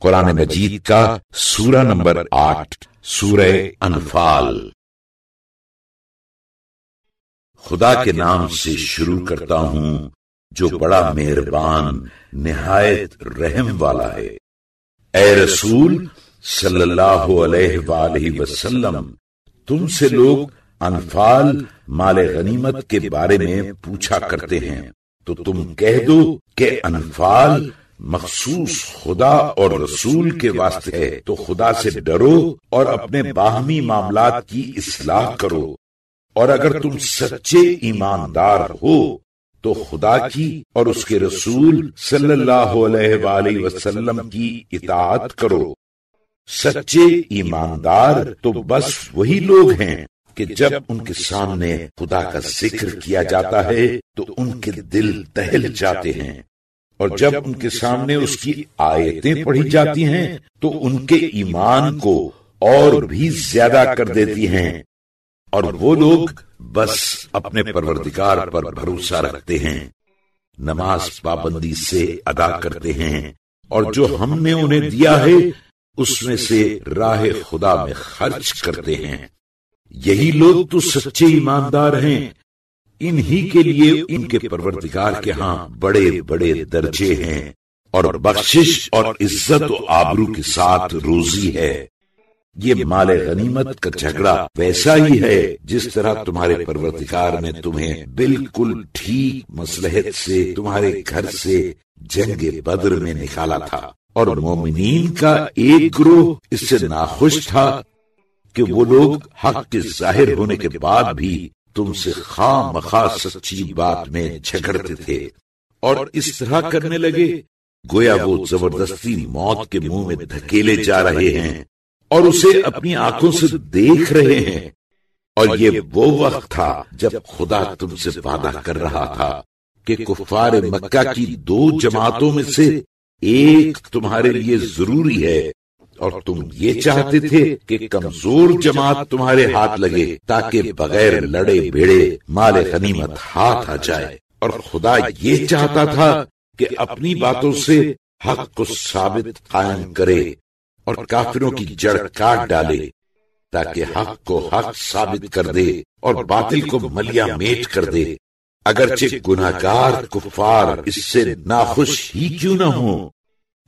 قرآن مجید کا سورہ نمبر 8 سورہ انفال۔ خدا کے نام سے شروع کرتا ہوں جو بڑا مہربان نہایت رحم والا ہے۔ اے رسول صلی اللہ علیہ وآلہ وسلم، تم سے لوگ انفال مال غنیمت کے بارے میں پوچھا کرتے ہیں، تو تم کہہ دو کہ انفال مخصوص خدا اور رسول کے واسطے ہے، تو خدا سے ڈرو اور اپنے باہمی معاملات کی اصلاح کرو، اور اگر تم سچے ایماندار ہو تو خدا کی اور اس کے رسول صلی اللہ علیہ وآلہ وسلم کی اطاعت کرو۔ سچے ایماندار تو بس وہی لوگ ہیں کہ جب ان کے سامنے خدا کا ذکر کیا جاتا ہے تو ان کے دل دہل جاتے ہیں، اور جب ان کے سامنے اس کی آیتیں پڑھی جاتی ہیں تو ان کے ایمان کو اور بھی زیادہ کر دیتی ہیں، اور وہ لوگ بس اپنے پروردگار پر بھروسہ رکھتے ہیں، نماز پابندی سے ادا کرتے ہیں، اور جو ہم نے انہیں دیا ہے اس میں سے راہ خدا میں خرچ کرتے ہیں۔ یہی لوگ تو سچے ایماندار ہیں، انہی کے لیے ان کے پروردگار کے ہاں بڑے بڑے درجے ہیں، اور بخشش اور عزت و آبرو کے ساتھ روزی ہے۔ یہ مال غنیمت کا جھگڑا ویسا ہی ہے جس طرح تمہارے پروردگار نے تمہیں بالکل ٹھیک مصلحت سے تمہارے گھر سے جنگ بدر میں نکالا تھا، اور مومنین کا ایک گروہ اس سے ناخوش تھا کہ وہ لوگ حق کے ظاہر ہونے کے بعد بھی تم سے خواہ مخواہ سچی بات میں جھگڑتے تھے، اور اس طرح کرنے لگے گویا وہ زبردستی موت کے منہ میں دھکیلے جا رہے ہیں اور اسے اپنی آنکھوں سے دیکھ رہے ہیں۔ اور یہ وہ وقت تھا جب خدا تم سے وعدہ کر رہا تھا کہ کفار مکہ کی 2 جماعتوں میں سے ایک تمہارے لیے ضروری ہے، اور تم یہ چاہتے تھے کہ کمزور جماعت تمہارے ہاتھ لگے تاکہ بغیر لڑے بھیڑے مال غنیمت ہاتھ آ جائے، اور خدا یہ چاہتا تھا کہ اپنی باتوں سے حق کو ثابت قائم کرے اور کافروں کی جڑ کاٹ ڈالے، تاکہ حق کو حق ثابت کر دے اور باطل کو ملیا میٹ کر دے، اگرچہ گناہگار کفار اس سے ناخوش ہی کیوں نہ ہوں۔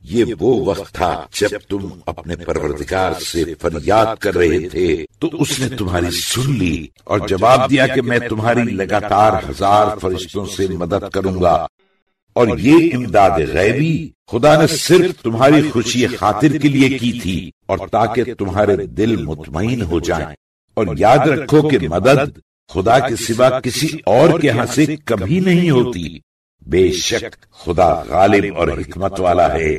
یہ وہ وقت تھا جب تم اپنے پروردگار سے فریاد کر رہے تھے تو اس نے تمہاری سن لی اور جواب دیا کہ میں تمہاری لگاتار 1000 فرشتوں سے مدد کروں گا۔ اور یہ امداد غیبی خدا نے صرف تمہاری خوشی خاطر کے لیے کی تھی، اور تاکہ تمہارے دل مطمئن ہو جائیں، اور یاد رکھو کہ مدد خدا کے سوا کسی اور کے ہاں سے کبھی نہیں ہوتی، بے شک خدا غالب اور حکمت والا ہے۔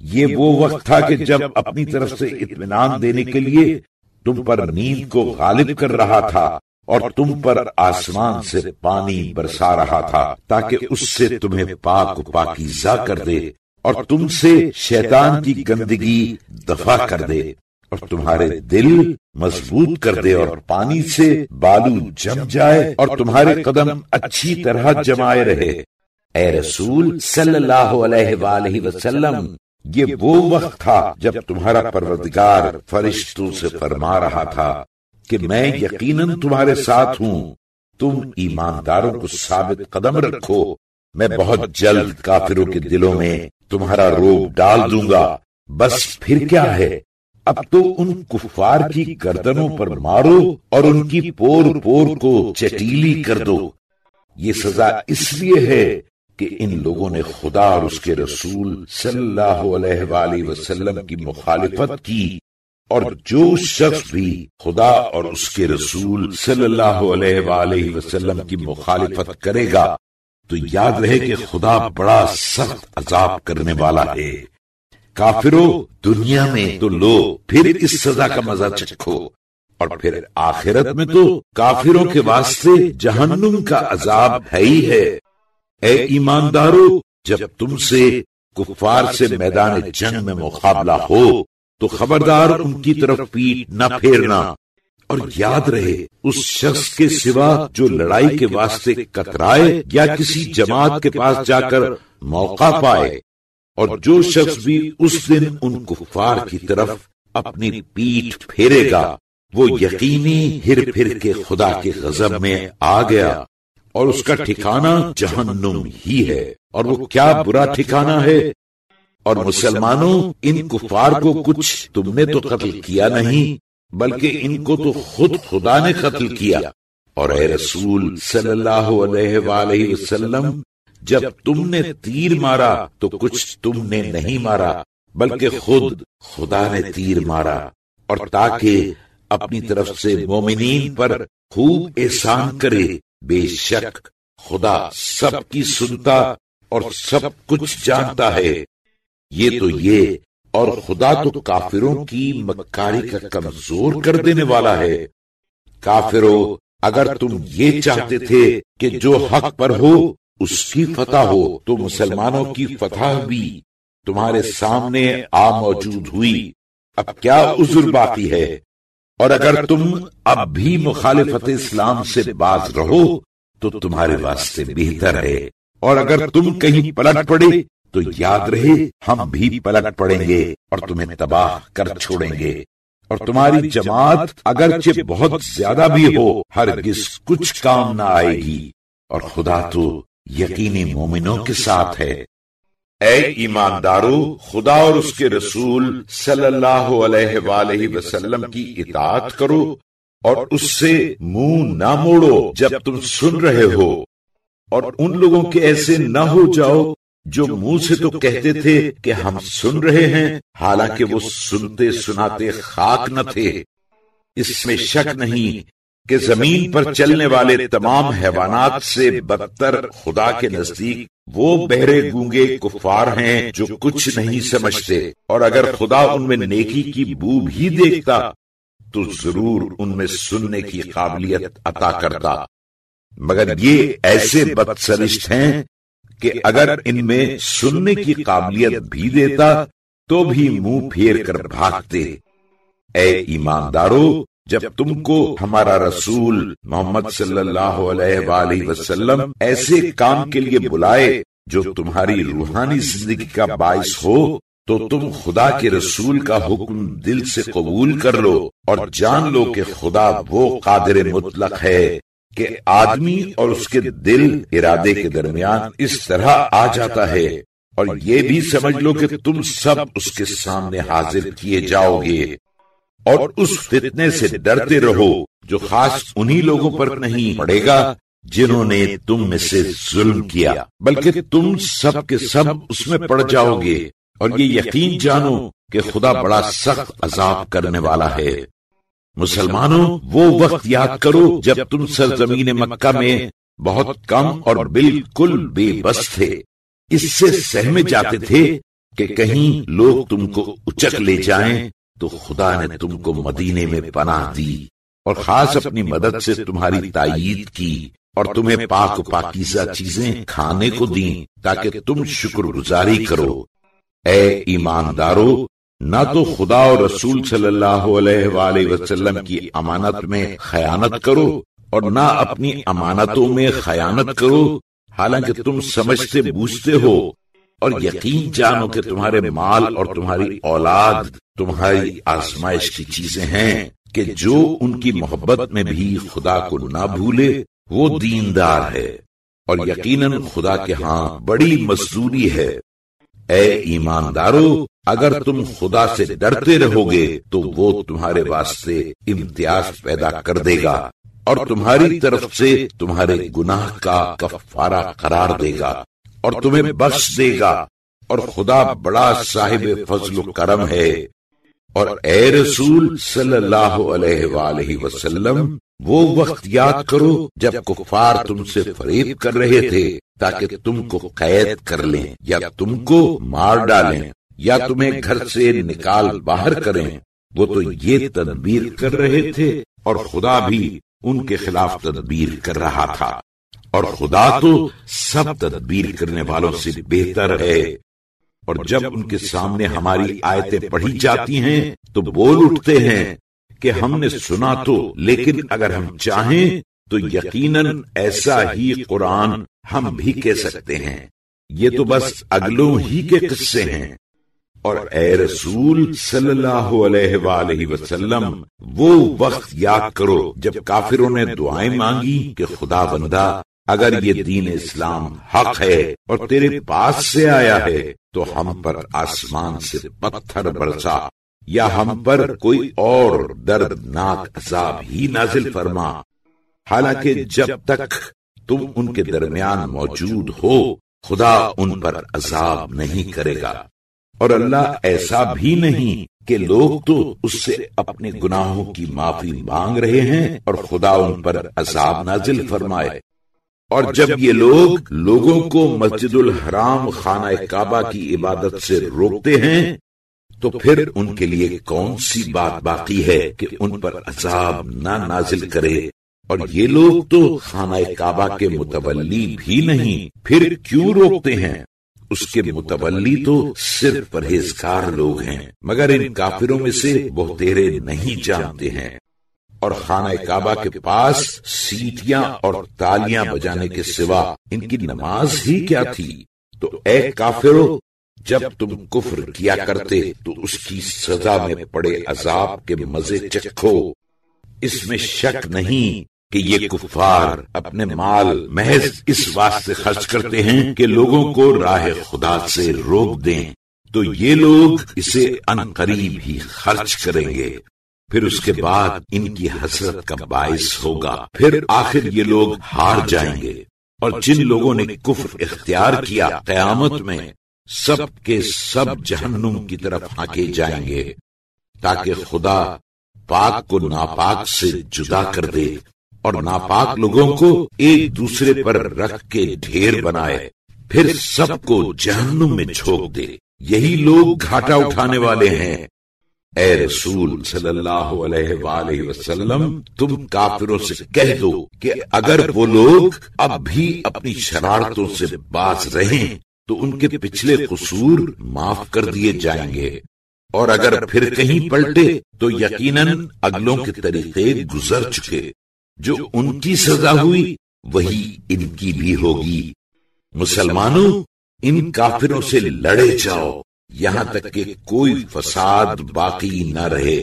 یہ وہ وقت تھا کہ جب اپنی طرف سے اطمینان دینے کے لیے تم پر نیند کو غالب کر رہا تھا، اور تم پر آسمان سے پانی برسا رہا تھا تاکہ اس سے تمہیں پاک و پاکیزہ کر دے، اور تم سے شیطان کی گندگی دفع کر دے، اور تمہارے دل مضبوط کر دے، اور پانی سے بالو جم جائے اور تمہارے قدم اچھی طرح جمائے رہے۔ اے رسول صلی اللہ علیہ وآلہ وسلم، یہ وہ وقت تھا جب تمہارا پروردگار فرشتوں سے فرما رہا تھا کہ میں یقیناً تمہارے ساتھ ہوں، تم ایمانداروں کو ثابت قدم رکھو، میں بہت جلد کافروں کے دلوں میں تمہارا روب ڈال دوں گا۔ بس پھر کیا ہے، اب تو ان کفار کی گردنوں پر مارو اور ان کی پور پور کو چٹیلی کر دو۔ یہ سزا اس لیے ہے کہ ان لوگوں نے خدا اور اس کے رسول صلی اللہ علیہ وآلہ وسلم کی مخالفت کی، اور جو شخص بھی خدا اور اس کے رسول صلی اللہ علیہ وآلہ وسلم کی مخالفت کرے گا تو یاد رہے کہ خدا بڑا سخت عذاب کرنے والا ہے۔ کافروں، دنیا میں تو لو پھر اس سزا کا مزہ چکھو، اور پھر آخرت میں تو کافروں کے واسطے جہنم کا عذاب ہے ہی ہے۔ اے ایماندارو، جب تم سے کفار سے میدان جنگ میں مقابلہ ہو تو خبردار ان کی طرف پیٹ نہ پھیرنا، اور یاد رہے اس شخص کے سوا جو لڑائی کے واسطے کترائے یا کسی جماعت کے پاس جا کر موقع پائے اور جو شخص بھی اس دن ان کفار کی طرف اپنی پیٹھ پھیرے گا وہ یقینی ہر پھر کے خدا کے غضب میں آ گیا، اور اس کا ٹھکانہ جہنم ہی ہے، اور وہ کیا برا ٹھکانہ ہے۔ اور مسلمانوں، ان کفار کو کچھ تم نے تو قتل کیا نہیں، بلکہ ان کو تو خود خدا نے قتل کیا۔ اور اے رسول صلی اللہ علیہ وآلہ وسلم، جب تم نے تیر مارا تو کچھ تم نے نہیں مارا، بلکہ خود خدا نے تیر مارا، اور تاکہ اپنی طرف سے مومنین پر خوب احسان کرے۔ بے شک خدا سب کی سنتا اور سب کچھ جانتا ہے۔ یہ تو یہ، اور خدا تو کافروں کی مکاری کا کمزور کر دینے والا ہے۔ کافروں، اگر تم یہ چاہتے تھے کہ جو حق پر ہو اس کی فتح ہو تو مسلمانوں کی فتح بھی تمہارے سامنے آ موجود ہوئی، اب کیا عذر باقی ہے؟ اور اگر تم اب بھی مخالفت اسلام سے باز رہو تو تمہارے واسطے بہتر ہے، اور اگر تم کہیں پلٹ پڑے تو یاد رہے ہم بھی پلٹ پڑیں گے اور تمہیں تباہ کر چھوڑیں گے، اور تمہاری جماعت اگرچہ بہت زیادہ بھی ہو ہرگز کچھ کام نہ آئے گی، اور خدا تو یقینی مومنوں کے ساتھ ہے۔ اے ایماندارو، خدا اور اس کے رسول صلی اللہ علیہ وآلہ وسلم کی اطاعت کرو اور اس سے منہ نہ موڑو جب تم سن رہے ہو، اور ان لوگوں کے ایسے نہ ہو جاؤ جو منہ سے تو کہتے تھے کہ ہم سن رہے ہیں، حالانکہ وہ سنتے سناتے خاک نہ تھے۔ اس میں شک نہیں کہ زمین پر چلنے والے تمام حیوانات سے بدتر خدا کے نزدیک وہ بہرے گونگے کفار ہیں جو کچھ نہیں سمجھتے، اور اگر خدا ان میں نیکی کی بو بھی دیکھتا تو ضرور ان میں سننے کی قابلیت عطا کرتا، مگر یہ ایسے بدسرشت ہیں کہ اگر ان میں سننے کی قابلیت بھی دیتا تو بھی منہ پھیر کر بھاگتے۔ اے ایماندارو، جب تم کو ہمارا رسول محمد صلی اللہ علیہ وآلہ وسلم ایسے کام کے لیے بلائے جو تمہاری روحانی زندگی کا باعث ہو تو تم خدا کے رسول کا حکم دل سے قبول کر لو، اور جان لو کہ خدا وہ قادر مطلق ہے کہ آدمی اور اس کے دل ارادے کے درمیان اس طرح آ جاتا ہے، اور یہ بھی سمجھ لو کہ تم سب اس کے سامنے حاضر کیے جاؤ گے، اور اس فتنے سے ڈرتے رہو جو خاص انہی لوگوں پر نہیں پڑے گا جنہوں نے تم میں سے ظلم کیا، بلکہ تم سب کے سب اس میں پڑ جاؤ گے، اور یہ یقین جانو کہ خدا بڑا سخت عذاب کرنے والا ہے۔ مسلمانوں، وہ وقت یاد کرو جب تم سرزمین مکہ میں بہت کم اور بالکل بے بس تھے، اس سے سہمے جاتے تھے کہ کہیں لوگ تم کو اچک لے جائیں، تو خدا نے تم کو مدینے میں پناہ دی اور خاص اپنی مدد سے تمہاری تائید کی، اور تمہیں پاک و پاکیزہ چیزیں کھانے کو دیں تاکہ تم شکر گزاری کرو۔ اے ایماندارو، نہ تو خدا اور رسول صلی اللہ علیہ وآلہ وسلم کی امانت میں خیانت کرو، اور نہ اپنی امانتوں میں خیانت کرو، حالانکہ تم سمجھتے بوجھتے ہو، اور یقین جانو کہ تمہارے مال اور تمہاری اولاد تمہاری آزمائش کی چیزیں ہیں، کہ جو ان کی محبت میں بھی خدا کو نہ بھولے وہ دیندار ہے، اور یقیناً خدا کے ہاں بڑی مزدوری ہے۔ اے ایماندارو، اگر تم خدا سے ڈرتے رہو گے تو وہ تمہارے واسطے امتیاز پیدا کر دے گا، اور تمہاری طرف سے تمہارے گناہ کا کفارہ قرار دے گا، اور تمہیں بخش دے گا، اور خدا بڑا صاحب فضل و کرم ہے۔ اور اے رسول صلی اللہ علیہ وآلہ وسلم، وہ وقت یاد کرو جب کفار تم سے فریب کر رہے تھے تاکہ تم کو قید کر لیں یا تم کو مار ڈالیں یا تمہیں گھر سے نکال باہر کریں، وہ تو یہ تدبیر کر رہے تھے اور خدا بھی ان کے خلاف تدبیر کر رہا تھا، اور خدا تو سب تدبیر کرنے والوں سے بہتر ہے۔ اور جب ان کے سامنے ہماری آیتیں پڑھی جاتی ہیں تو بول اٹھتے ہیں کہ ہم نے سنا تو، لیکن اگر ہم چاہیں تو یقیناً ایسا ہی قرآن ہم بھی کہہ سکتے ہیں۔ یہ تو بس اگلوں ہی کے قصے ہیں۔ اور اے رسول صلی اللہ علیہ وآلہ وسلم، وہ وقت یاد کرو جب کافروں نے دعائیں مانگی کہ خدا بندہ اگر یہ دین اسلام حق ہے اور تیرے پاس سے آیا ہے تو ہم پر آسمان سے پتھر برسا یا ہم پر کوئی اور دردناک عذاب ہی نازل فرما۔ حالانکہ جب تک تم ان کے درمیان موجود ہو خدا ان پر عذاب نہیں کرے گا، اور اللہ ایسا بھی نہیں کہ لوگ تو اس سے اپنے گناہوں کی معافی مانگ رہے ہیں اور خدا ان پر عذاب نازل فرمائے۔ اور جب یہ لوگ لوگوں کو مسجد الحرام خانہ کعبہ کی عبادت سے روکتے ہیں تو پھر ان کے لیے کون سی بات باقی ہے کہ ان پر عذاب نہ نازل کرے؟ اور یہ لوگ تو خانہ کعبہ کے متولی بھی نہیں، پھر کیوں روکتے ہیں؟ اس کے متولی تو صرف پرہیزگار لوگ ہیں، مگر ان کافروں میں سے بہتیرے نہیں جانتے ہیں۔ اور خانہ کعبہ کے پاس سیٹیاں اور تالیاں بجانے کے سوا ان کی نماز ہی کیا تھی؟ تو اے کافرو، جب تم کفر کیا کرتے تو اس کی سزا میں پڑے عذاب کے مزے چکھو۔ اس میں شک نہیں کہ یہ کفار اپنے مال محض اس واسطے خرچ کرتے ہیں کہ لوگوں کو راہ خدا سے روک دیں، تو یہ لوگ اسے ان قریب ہی خرچ کریں گے، پھر اس کے بعد ان کی حسرت کا باعث ہوگا، پھر آخر یہ لوگ ہار جائیں گے۔ اور جن لوگوں نے کفر اختیار کیا قیامت میں سب کے سب جہنم کی طرف ہانکے جائیں گے، تاکہ خدا پاک کو ناپاک سے جدا کر دے اور ناپاک لوگوں کو ایک دوسرے پر رکھ کے ڈھیر بنائے، پھر سب کو جہنم میں جھونک دے۔ یہی لوگ گھاٹا اٹھانے والے ہیں۔ اے رسول صلی اللہ علیہ وآلہ وسلم، تم کافروں سے کہہ دو کہ اگر وہ لوگ اب بھی اپنی شرارتوں سے باز رہیں تو ان کے پچھلے قصور معاف کر دیے جائیں گے، اور اگر پھر کہیں پلٹے تو یقیناً اگلوں کے طریقے گزر چکے، جو ان کی سزا ہوئی وہی ان کی بھی ہوگی۔ مسلمانوں، ان کافروں سے لڑے جاؤ یہاں تک کہ کوئی فساد باقی نہ رہے،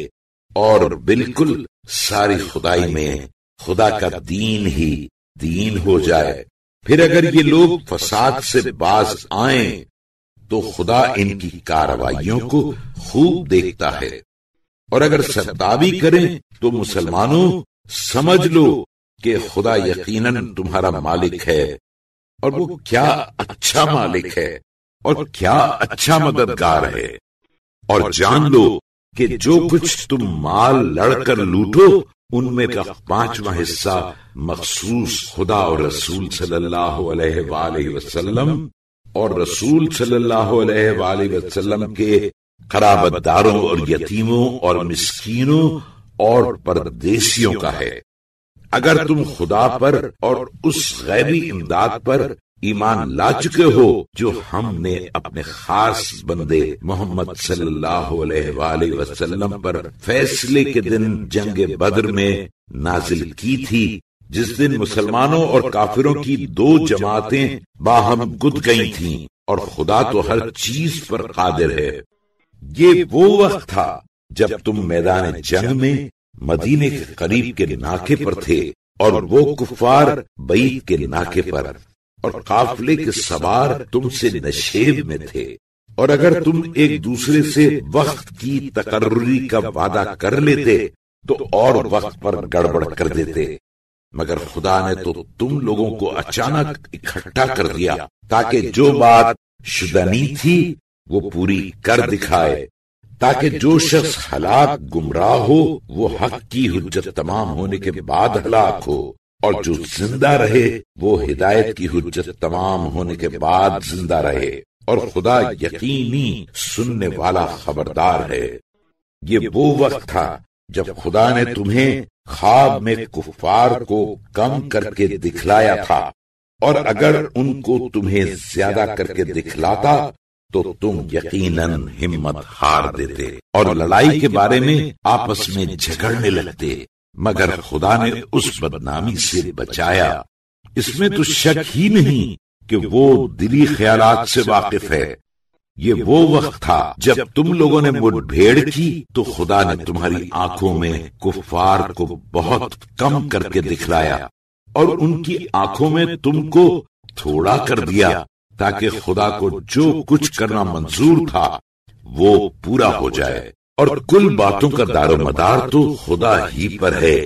اور بالکل ساری خدائی میں خدا کا دین ہی دین ہو جائے۔ پھر اگر یہ لوگ فساد سے باز آئیں تو خدا ان کی کارروائیوں کو خوب دیکھتا ہے، اور اگر سرتابی کریں تو مسلمانوں سمجھ لو کہ خدا یقیناً تمہارا مالک ہے، اور وہ کیا اچھا مالک ہے اور کیا اچھا مددگار ہے۔ اور جان لو کہ جو کچھ تم مال لڑ کر لوٹو ان میں کا 5واں حصہ مخصوص خدا اور رسول صلی اللہ علیہ وآلہ وسلم اور رسول صلی اللہ علیہ وآلہ وسلم کے قرابت داروں اور یتیموں اور مسکینوں اور پردیسیوں کا ہے۔ اگر تم خدا پر اور اس غیبی امداد پر ایمان لا چکے ہو جو ہم نے اپنے خاص بندے محمد صلی اللہ علیہ وآلہ وسلم پر فیصلے کے دن جنگ بدر میں نازل کی تھی، جس دن مسلمانوں اور کافروں کی 2 جماعتیں باہم گد گئی تھیں، اور خدا تو ہر چیز پر قادر ہے۔ یہ وہ وقت تھا جب تم میدان جنگ میں مدینے کے قریب کے ناکے پر تھے، اور وہ کفار بعید کے ناکے پر، اور قافلے کے سوار تم سے نشیب میں تھے، اور اگر تم ایک دوسرے سے وقت کی تقرری کا وعدہ کر لیتے تو اور وقت پر گڑبڑ کر دیتے، مگر خدا نے تو تم لوگوں کو اچانک اکٹھا کر دیا تاکہ جو بات شدنی تھی وہ پوری کر دکھائے، تاکہ جو شخص ہلاک گمراہ ہو وہ حق کی حجت تمام ہونے کے بعد ہلاک ہو، اور جو زندہ رہے وہ ہدایت کی حجت تمام ہونے کے بعد زندہ رہے، اور خدا یقینی سننے والا خبردار ہے۔ یہ وہ وقت تھا جب خدا نے تمہیں خواب میں کفار کو کم کر کے دکھلایا تھا، اور اگر ان کو تمہیں زیادہ کر کے دکھلاتا تو تم یقیناً ہمت ہار دیتے اور لڑائی کے بارے میں آپس میں جھگڑنے لگتے، مگر خدا نے اس بدنامی سے بچایا۔ اس میں تو شک ہی نہیں کہ وہ دلی خیالات سے واقف ہے۔ یہ وہ وقت تھا جب تم لوگوں نے مٹ بھیڑ کی تو خدا نے تمہاری آنکھوں میں کفار کو بہت کم کر کے دکھلایا اور ان کی آنکھوں میں تم کو تھوڑا کر دیا، تاکہ خدا کو جو کچھ کرنا منظور تھا وہ پورا ہو جائے، اور کل باتوں کا دار و مدار تو خدا ہی پر ہے۔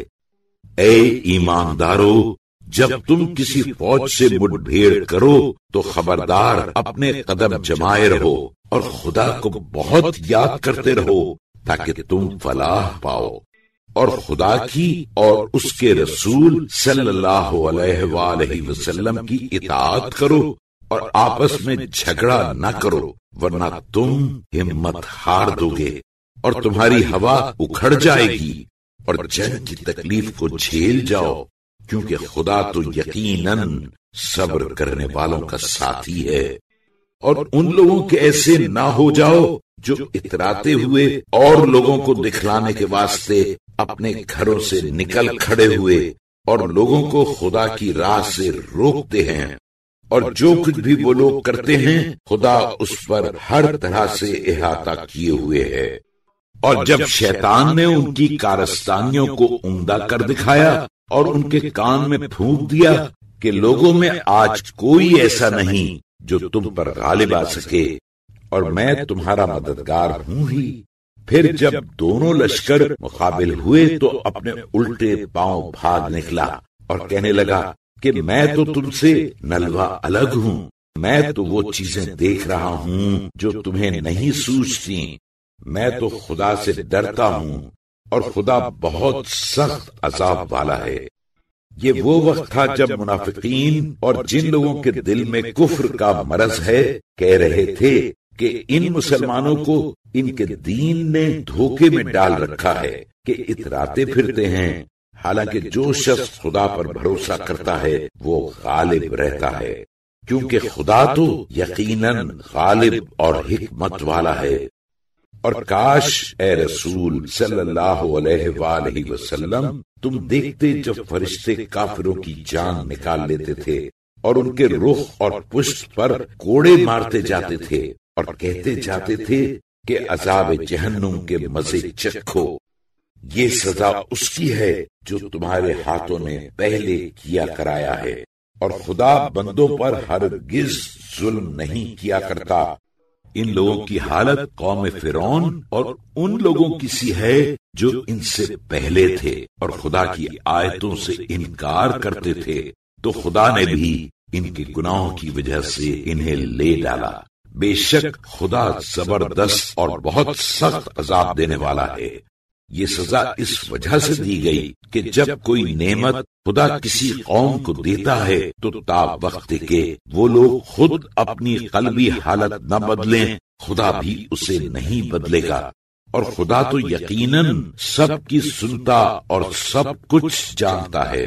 اے ایماندارو، جب تم کسی فوج سے مٹ بھیڑ کرو تو خبردار اپنے قدم جمائے رہو اور خدا کو بہت یاد کرتے رہو تاکہ تم فلاح پاؤ، اور خدا کی اور اس کے رسول صلی اللہ علیہ وآلہ وسلم کی اطاعت کرو اور آپس میں جھگڑا نہ کرو، ورنہ تم ہمت ہار دو گے اور تمہاری ہوا اکھڑ جائے گی اور جنگ کی تکلیف کو جھیل جاؤ، کیونکہ خدا تو یقیناً صبر کرنے والوں کا ساتھی ہے۔ اور ان لوگوں کے ایسے نہ ہو جاؤ جو اتراتے ہوئے اور لوگوں کو دکھلانے کے واسطے اپنے گھروں سے نکل کھڑے ہوئے اور لوگوں کو خدا کی راہ سے روکتے ہیں، اور جو کچھ بھی وہ لوگ کرتے ہیں خدا اس پر ہر طرح سے احاطہ کیے ہوئے ہے۔ اور جب شیطان نے ان کی کارستانیوں کو عمدہ کر دکھایا اور ان کے کان میں پھونک دیا کہ لوگوں میں آج کوئی ایسا نہیں جو تم پر غالب آ سکے، اور میں تمہارا مددگار ہوں ہی، پھر جب دونوں لشکر مقابل ہوئے تو اپنے الٹے پاؤں بھاگ نکلا اور کہنے لگا کہ میں تو تم سے نلوا الگ ہوں، میں تو وہ چیزیں دیکھ رہا ہوں جو تمہیں نہیں سوچتی، میں تو خدا سے ڈرتا ہوں اور خدا بہت سخت عذاب والا ہے۔ یہ وہ وقت تھا جب منافقین اور جن لوگوں کے دل میں کفر کا مرض ہے کہہ رہے تھے کہ ان مسلمانوں کو ان کے دین نے دھوکے میں ڈال رکھا ہے کہ اتراتے پھرتے ہیں، حالانکہ جو شخص خدا پر بھروسہ کرتا ہے وہ غالب رہتا ہے، کیونکہ خدا تو یقیناً غالب اور حکمت والا ہے۔ اور کاش اے رسول صلی اللہ علیہ وآلہ وسلم تم دیکھتے جب فرشتے کافروں کی جان نکال لیتے تھے اور ان کے رخ اور پشت پر کوڑے مارتے جاتے تھے اور کہتے جاتے تھے کہ عذاب جہنم کے مزے چکھو، یہ سزا اس کی ہے جو تمہارے ہاتھوں نے پہلے کیا کرایا ہے، اور خدا بندوں پر ہرگز ظلم نہیں کیا کرتا۔ ان لوگوں کی حالت قوم فرعون اور ان لوگوں کی سی ہے جو ان سے پہلے تھے اور خدا کی آیتوں سے انکار کرتے تھے، تو خدا نے بھی ان کے گناہوں کی وجہ سے انہیں لے ڈالا۔ بے شک خدا زبردست اور بہت سخت عذاب دینے والا ہے۔ یہ سزا اس وجہ سے دی گئی کہ جب کوئی نعمت خدا کسی قوم کو دیتا ہے تو تا وقت کے وہ لوگ خود اپنی قلبی حالت نہ بدلیں، خدا بھی اسے نہیں بدلے گا، اور خدا تو یقیناً سب کی سنتا اور سب کچھ جانتا ہے۔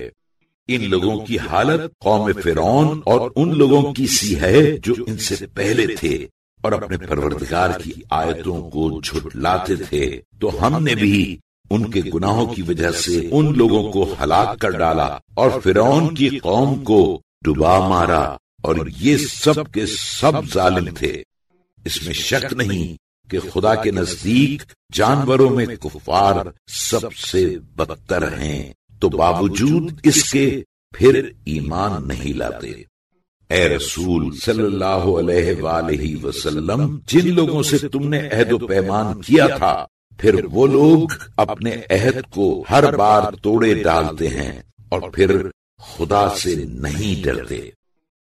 ان لوگوں کی حالت قوم فرعون اور ان لوگوں کی سی ہے جو ان سے پہلے تھے اور اپنے پروردگار کی آیتوں کو جھٹلاتے تھے، تو ہم نے بھی ان کے گناہوں کی وجہ سے ان لوگوں کو ہلاک کر ڈالا اور فرعون کی قوم کو ڈبا مارا، اور یہ سب کے سب ظالم تھے۔ اس میں شک نہیں کہ خدا کے نزدیک جانوروں میں کفار سب سے بدتر ہیں، تو باوجود اس کے پھر ایمان نہیں لاتے۔ اے رسول صلی اللہ علیہ وآلہ وسلم، جن لوگوں سے تم نے عہد و پیمان کیا تھا، پھر وہ لوگ اپنے عہد کو ہر بار توڑے ڈالتے ہیں اور پھر خدا سے نہیں ڈرتے،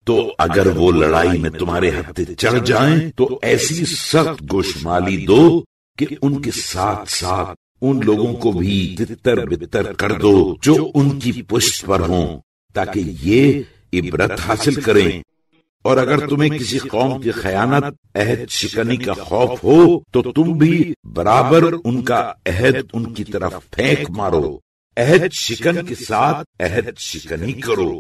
تو اگر وہ لڑائی میں تمہارے ہتھے چڑھ جائیں تو ایسی سخت گوشمالی دو کہ ان کے ساتھ ساتھ ان لوگوں کو بھی تتر بتر کر دو جو ان کی پشت پر ہوں، تاکہ یہ عبرت حاصل کریں۔ اور اگر تمہیں کسی قوم کی خیانت عہد شکنی کا خوف ہو تو تم بھی برابر ان کا عہد ان کی طرف پھینک مارو، عہد شکن کے ساتھ عہد شکنی کرو۔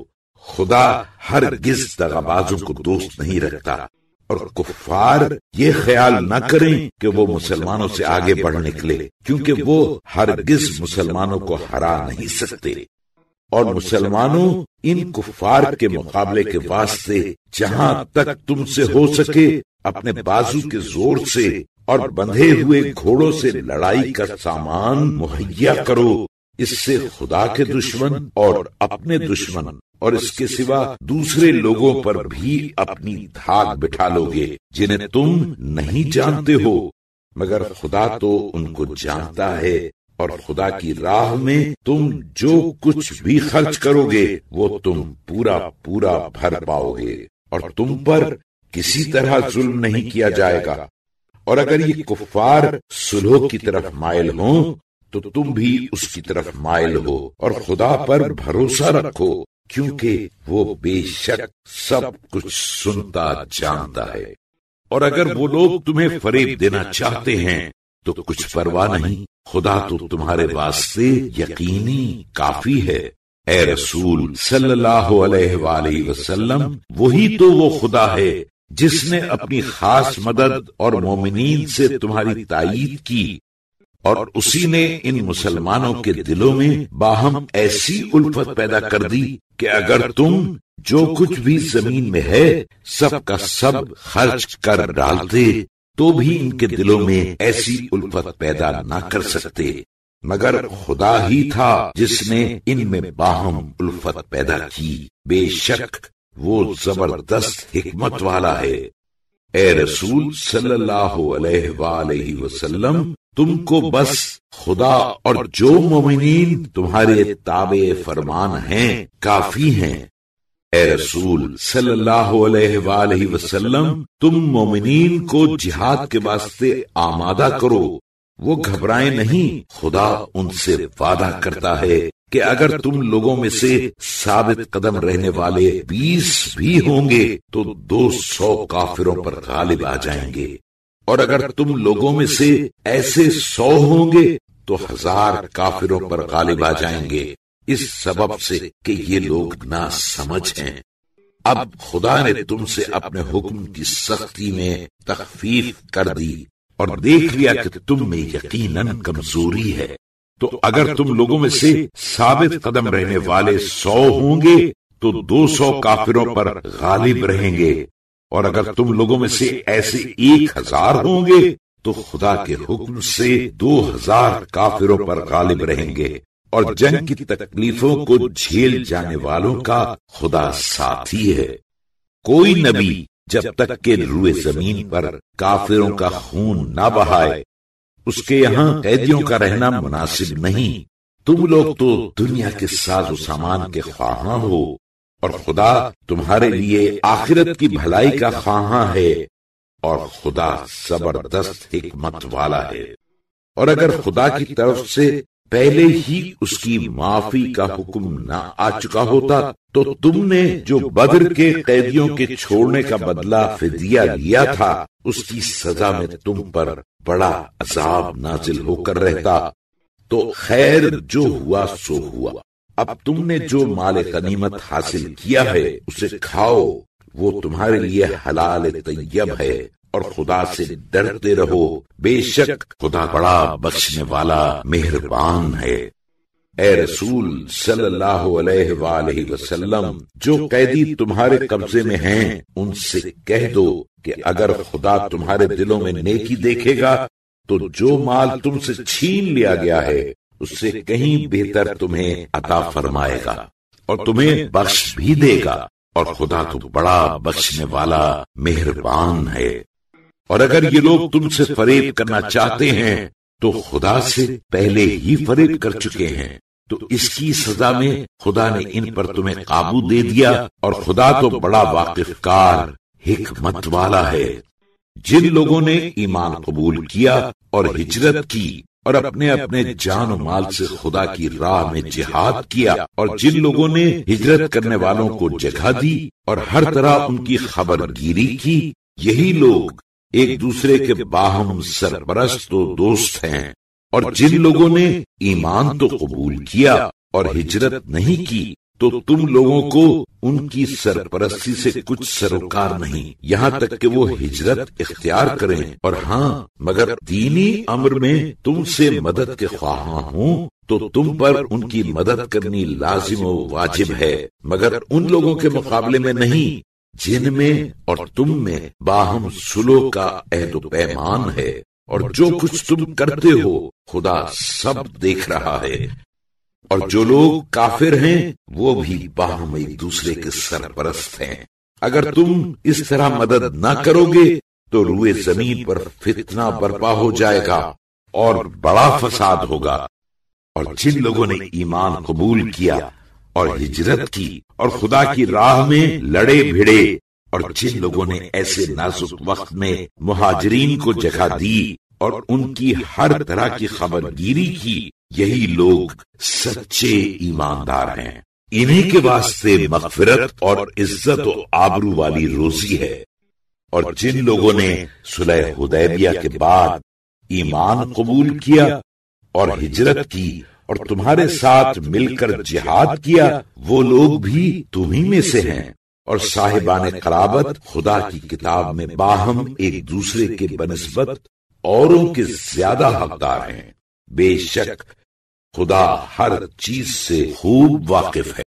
خدا ہرگز دغابازوں کو دوست نہیں رکھتا، اور کفار یہ خیال نہ کریں کہ وہ مسلمانوں سے آگے بڑھ نکلے، کیونکہ وہ ہرگز مسلمانوں کو ہرا نہیں سکتے۔ اور مسلمانوں ان کفار کے مقابلے کے واسطے جہاں تک تم سے ہو سکے اپنے بازو کے زور سے اور بندھے ہوئے گھوڑوں سے لڑائی کا سامان مہیا کرو، اس سے خدا کے دشمن اور اپنے دشمن اور اس کے سوا دوسرے لوگوں پر بھی اپنی دھاک بٹھا لو گے جنہیں تم نہیں جانتے ہو، مگر خدا تو ان کو جانتا ہے، اور خدا کی راہ میں تم جو کچھ بھی خرچ کرو گے وہ تم پورا پورا بھر پاؤ گے، اور تم پر کسی طرح ظلم نہیں کیا جائے گا۔ اور اگر یہ کفار صلح کی طرف مائل ہوں تو تم بھی اس کی طرف مائل ہو، اور خدا پر بھروسہ رکھو، کیونکہ وہ بے شک سب کچھ سنتا جانتا ہے۔ اور اگر وہ لوگ تمہیں فریب دینا چاہتے ہیں تو کچھ پرواہ نہیں، خدا تو تمہارے واسطے یقینی کافی ہے۔ اے رسول صلی اللہ علیہ وآلہ وسلم، وہی تو وہ خدا ہے جس نے اپنی خاص مدد اور مومنین سے تمہاری تائید کی، اور اسی نے ان مسلمانوں کے دلوں میں باہم ایسی الفت پیدا کر دی کہ اگر تم جو کچھ بھی زمین میں ہے سب کا سب خرچ کر ڈالتے تو بھی ان کے دلوں میں ایسی الفت پیدا نہ کر سکتے، مگر خدا ہی تھا جس نے ان میں باہم الفت پیدا کی، بے شک وہ زبردست حکمت والا ہے۔ اے رسول صلی اللہ علیہ وآلہ وسلم، تم کو بس خدا اور جو مومنین تمہارے تابع فرمان ہیں کافی ہیں۔ اے رسول صلی اللہ علیہ وآلہ وسلم، تم مومنین کو جہاد کے واسطے آمادہ کرو، وہ گھبرائیں نہیں، خدا ان سے وعدہ کرتا ہے کہ اگر تم لوگوں میں سے ثابت قدم رہنے والے 20 بھی ہوں گے تو 200 کافروں پر غالب آ جائیں گے، اور اگر تم لوگوں میں سے ایسے 100 ہوں گے تو 1000 کافروں پر غالب آ جائیں گے، اس سبب سے کہ یہ لوگ نا سمجھ ہیں۔ اب خدا نے تم سے اپنے حکم کی سختی میں تخفیف کر دی اور دیکھ لیا کہ تم میں یقیناً کمزوری ہے، تو اگر تم لوگوں میں سے ثابت قدم رہنے والے 100 ہوں گے تو 200 کافروں پر غالب رہیں گے، اور اگر تم لوگوں میں سے ایسے 1000 ہوں گے تو خدا کے حکم سے 2000 کافروں پر غالب رہیں گے، اور جنگ کی تکلیفوں کو جھیل جانے والوں کا خدا ساتھی ہے۔ کوئی نبی جب تک کہ روئے زمین پر کافروں کا خون نہ بہائے اس کے یہاں قیدیوں کا رہنا مناسب نہیں۔ تم لوگ تو دنیا کے ساز و سامان کے خواہاں ہو، اور خدا تمہارے لیے آخرت کی بھلائی کا خواہاں ہے، اور خدا زبردست حکمت والا ہے۔ اور اگر خدا کی طرف سے پہلے ہی اس کی معافی کا حکم نہ آ چکا ہوتا تو تم نے جو بدر کے قیدیوں کے چھوڑنے کا بدلہ فدیہ لیا تھا اس کی سزا میں تم پر بڑا عذاب نازل ہو کر رہتا۔ تو خیر جو ہوا سو ہوا، اب تم نے جو مال غنیمت حاصل کیا ہے اسے کھاؤ، وہ تمہارے لیے حلال طیب ہے، اور خدا سے ڈرتے رہو، بے شک خدا بڑا بخشنے والا مہربان ہے۔ اے رسول صلی اللہ علیہ وآلہ وسلم، جو قیدی تمہارے قبضے میں ہیں ان سے کہہ دو کہ اگر خدا تمہارے دلوں میں نیکی دیکھے گا تو جو مال تم سے چھین لیا گیا ہے اس سے کہیں بہتر تمہیں عطا فرمائے گا، اور تمہیں بخش بھی دے گا، اور خدا تو بڑا بخشنے والا مہربان ہے۔ اور اگر یہ لوگ تم سے فریب کرنا چاہتے ہیں تو خدا سے پہلے ہی فریب کر چکے ہیں، تو اس کی سزا میں خدا نے ان پر تمہیں قابو دے دیا، اور خدا تو بڑا واقف کار حکمت والا ہے۔ جن لوگوں نے ایمان قبول کیا اور ہجرت کی اور اپنے اپنے جان و مال سے خدا کی راہ میں جہاد کیا، اور جن لوگوں نے ہجرت کرنے والوں کو جگہ دی اور ہر طرح ان کی خبر گیری کی، یہی لوگ ایک دوسرے کے باہم سرپرست و دوست ہیں۔ اور جن لوگوں نے ایمان تو قبول کیا اور ہجرت نہیں کی تو تم لوگوں کو ان کی سرپرستی سے کچھ سروکار نہیں، یہاں تک کہ وہ ہجرت اختیار کریں، اور ہاں مگر دینی امر میں تم سے مدد کے خواہاں ہوں تو تم پر ان کی مدد کرنی لازم و واجب ہے، مگر ان لوگوں کے مقابلے میں نہیں جن میں اور تم میں باہم صلح کا عہد و پیمان ہے، اور جو کچھ تم کرتے ہو خدا سب دیکھ رہا ہے، اور جو لوگ کافر ہیں وہ بھی باہم ایک دوسرے کے سرپرست ہیں۔ اگر تم اس طرح مدد نہ کرو گے تو روئے زمین پر فتنہ برپا ہو جائے گا اور بڑا فساد ہوگا، اور جن لوگوں نے ایمان قبول کیا اور ہجرت کی اور خدا کی راہ میں لڑے بھڑے، اور جن لوگوں نے ایسے نازک وقت میں مہاجرین کو جگہ دی اور ان کی ہر طرح کی خبرگیری کی، یہی لوگ سچے ایماندار ہیں۔ انہی کے واسطے مغفرت اور عزت و آبرو والی روزی ہے۔ اور جن لوگوں نے صلح حدیبیہ کے بعد ایمان قبول کیا اور ہجرت کی اور تمہارے ساتھ مل کر جہاد کیا، وہ لوگ بھی تمہیں میں سے ہیں، اور صاحبان قرابت خدا کی کتاب میں باہم ایک دوسرے کے بنسبت اوروں کے زیادہ حقدار ہیں۔ بے شک خدا ہر چیز سے خوب واقف ہے۔